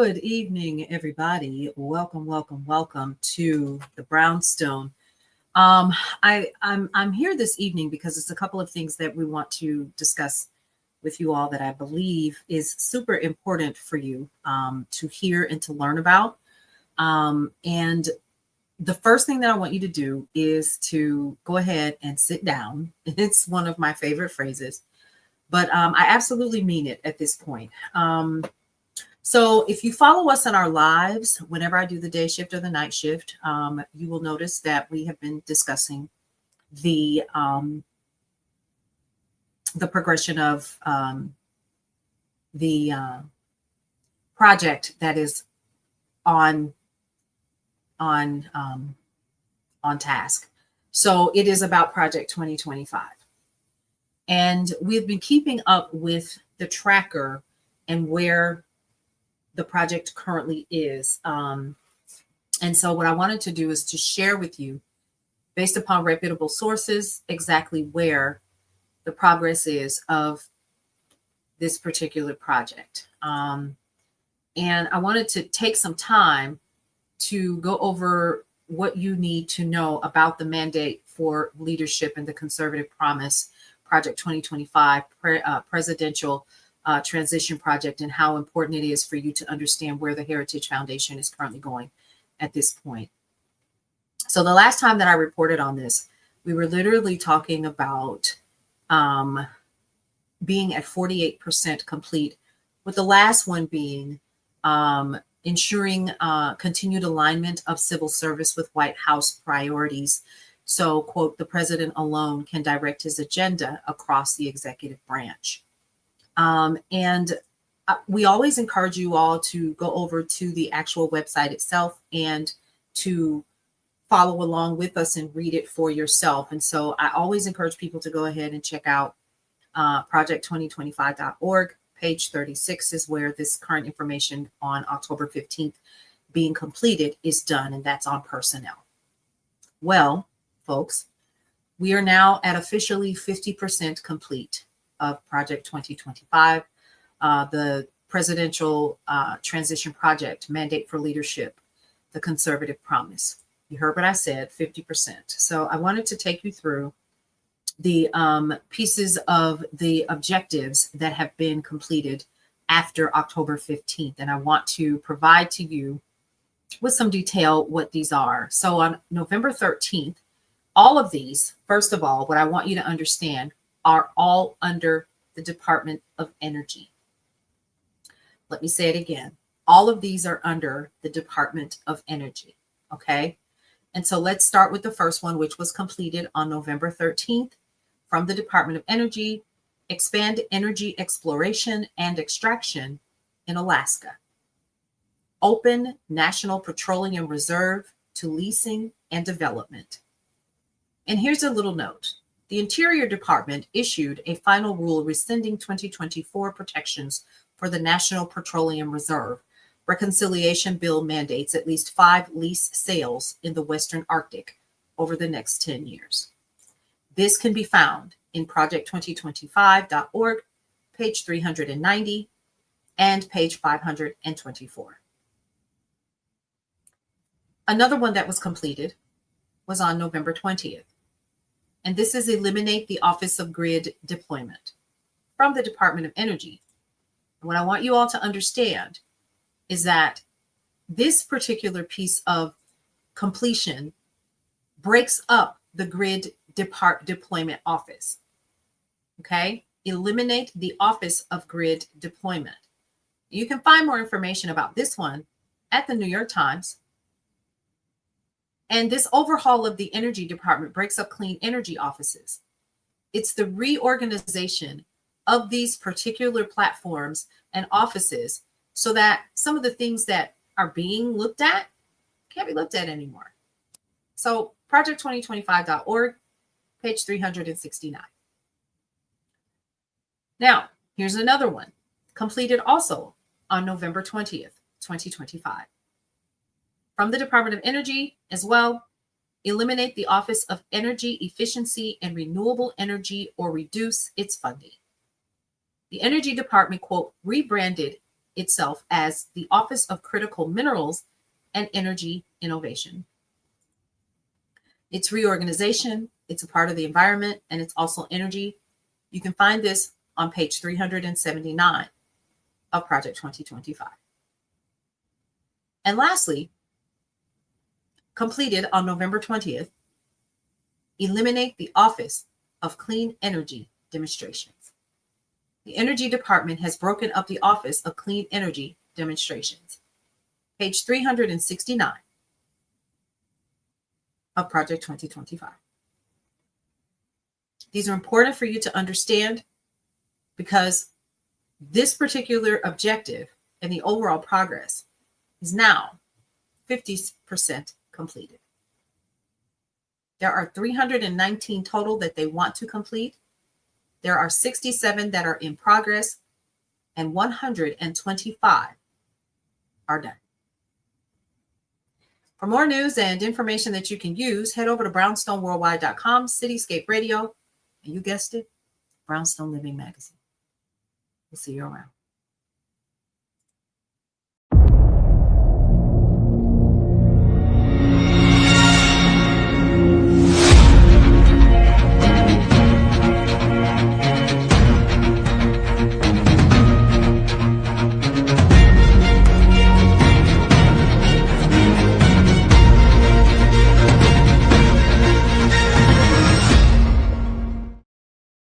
Good evening, everybody. Welcome, welcome, welcome to the Brownstone. I'm here this evening because it's a couple of things that we want to discuss with you all that I believe is super important for you to hear and to learn about. And the first thing that I want you to do is to go ahead and sit down. It's one of my favorite phrases, but I absolutely mean it at this point. So if you follow us in our lives, whenever I do the day shift or the night shift, you will notice that we have been discussing the progression of the project that is on on um, on task. So it is about Project 2025, and we've been keeping up with the tracker and where the project currently is. And so what I wanted to do is to share with you, based upon reputable sources, exactly where the progress is of this particular project. And I wanted to take some time to go over what you need to know about the Mandate for Leadership and the Conservative Promise Project 2025 presidential transition project, and how important it is for you to understand where the Heritage Foundation is currently going at this point. So the last time that I reported on this, we were literally talking about being at 48% complete, with the last one being ensuring continued alignment of civil service with White House priorities. So, quote, the president alone can direct his agenda across the executive branch. And we always encourage you all to go over to the actual website itself and to follow along with us and read it for yourself. And so I always encourage people to go ahead and check out project2025.org. Page 36 is where this current information on October 15th being completed is done, and that's on personnel. Well, folks, we are now at officially 50% complete of Project 2025, the presidential transition project, Mandate for Leadership, the Conservative Promise. You heard what I said, 50%. So I wanted to take you through the pieces of the objectives that have been completed after October 15th. And I want to provide to you with some detail what these are. So on November 13th, all of these, first of all, what I want you to understand, are all under the Department of Energy. Let me say it again. All of these are under the Department of Energy. Okay. And so let's start with the first one, which was completed on November 13th from the Department of Energy: expand energy exploration and extraction in Alaska. Open National Petroleum Reserve to leasing and development. And here's a little note. The Interior Department issued a final rule rescinding 2024 protections for the National Petroleum Reserve. Reconciliation bill mandates at least 5 lease sales in the Western Arctic over the next 10 years. This can be found in project2025.org, page 390, and page 524. Another one that was completed was on November 20th. And this is eliminate the Office of Grid Deployment from the Department of Energy. And what I want you all to understand is that this particular piece of completion breaks up the Grid Deployment Office. Okay? Eliminate the Office of Grid Deployment. You can find more information about this one at the New York Times. And this overhaul of the Energy Department breaks up clean energy offices. It's the reorganization of these particular platforms and offices so that some of the things that are being looked at can't be looked at anymore. So project2025.org, page 369. Now, here's another one, completed also on November 20th, 2025. From the Department of Energy as well: eliminate the Office of Energy Efficiency and Renewable Energy or reduce its funding. The Energy Department, quote, rebranded itself as the Office of Critical Minerals and Energy Innovation. It's reorganization, it's a part of the environment, and it's also energy. You can find this on page 379 of Project 2025. And lastly, completed on November 20th, eliminate the Office of Clean Energy Demonstrations. The Energy Department has broken up the Office of Clean Energy Demonstrations. Page 369 of Project 2025. These are important for you to understand because this particular objective and the overall progress is now 50% completed. There are 319 total that they want to complete. There are 67 that are in progress, and 125 are done. For more news and information that you can use, head over to brownstoneworldwide.com, Cityscape Radio, and you guessed it, Brownstone Living Magazine. We'll see you around.